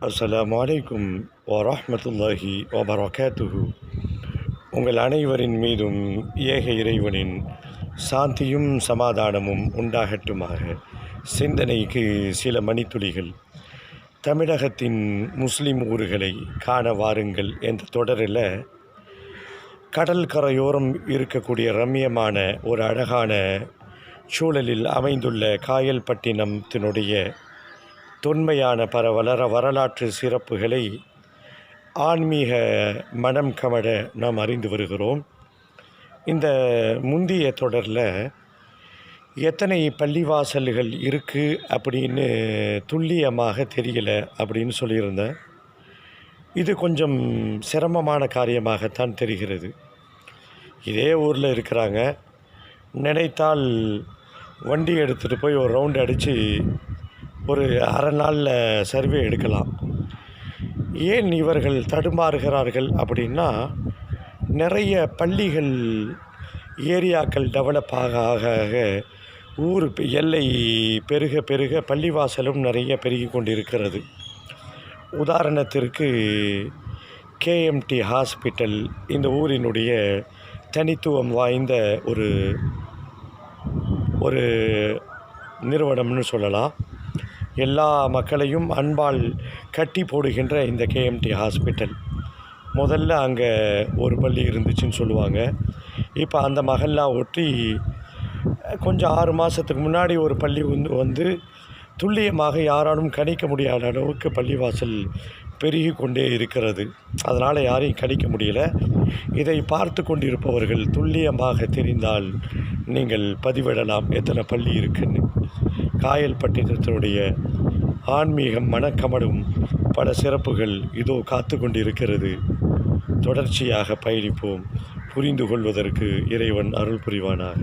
அஸ்ஸலாமு அலைக்கும் வரஹ்மத்துல்லாஹி வபரகாத்துஹு. உங்கள் அனைவரின் மீதும் ஏக இறைவனின் சாந்தியும் சமாதானமும் உண்டாகட்டுமாக. சிந்தனைக்கு சில மணித்துளிகள். தமிழகத்தின் முஸ்லிம் ஊர்களை காண வாருங்கள் என்ற தொடரில் கடல் கரையோரம் இருக்கக்கூடிய ரம்மியமான ஒரு அழகான சூழலில் அமைந்துள்ள காயல்பட்டினத்தினுடைய தொன்மையான பல வரலாற்று சிறப்புகளை ஆன்மீக மனம் கமட நாம் அறிந்து வருகிறோம். இந்த முந்திய தொடரில் எத்தனை பள்ளிவாசல்கள் இருக்குது அப்படின்னு துல்லியமாக தெரியல அப்படின்னு சொல்லியிருந்தேன். இது கொஞ்சம் சிரமமான காரியமாகத்தான் தெரிகிறது. இதே ஊரில் இருக்கிறாங்க, நினைத்தால் வண்டி எடுத்துகிட்டு போய் ஒரு ரவுண்டு அடித்து ஒரு அரை நாளில் சர்வே எடுக்கலாம். ஏன் இவர்கள் தடுமாறுகிறார்கள் அப்படின்னா, நிறைய பள்ளிகள் ஏரியாக்கள் டெவலப் ஆக ஆக ஊர் எல்லை பெருக பெருக பள்ளிவாசலும் நிறைய பெருகி கொண்டிருக்கிறது. உதாரணத்திற்கு கேஎம்டி ஹாஸ்பிட்டல் இந்த ஊரினுடைய தனித்துவம் வாய்ந்த ஒரு நிறுவனம்னு சொல்லலாம். எல்லா மக்களையும் அன்பால் கட்டி போடுகின்ற இந்த கேஎம்டி ஹாஸ்பிட்டல், முதல்ல அங்கே ஒரு பள்ளி இருந்துச்சுன்னு சொல்லுவாங்க. இப்போ அந்த மஹல்லா ஒட்டி கொஞ்சம் 6 மாதத்துக்கு முன்னாடி ஒரு பள்ளி வந்து துல்லியமாக யாராலும் கணிக்க முடியாத அளவுக்கு பள்ளிவாசல் பெருகி கொண்டே இருக்கிறது. அதனால் யாரையும் கணிக்க முடியல. இதை பார்த்து கொண்டிருப்பவர்கள் துல்லியமாக தெரிந்தால் நீங்கள் பதிவிடலாம் எத்தனை பள்ளி இருக்குன்னு. காயல்பட்டினத்தினுடைய ஆன்மீகம் மனக்கமடும் பல சிறப்புகள் இதோ காத்து கொண்டிருக்கிறது. தொடர்ச்சியாக பயணிப்போம். புரிந்து கொள்வதற்கு இறைவன் அருள் புரிவானாக.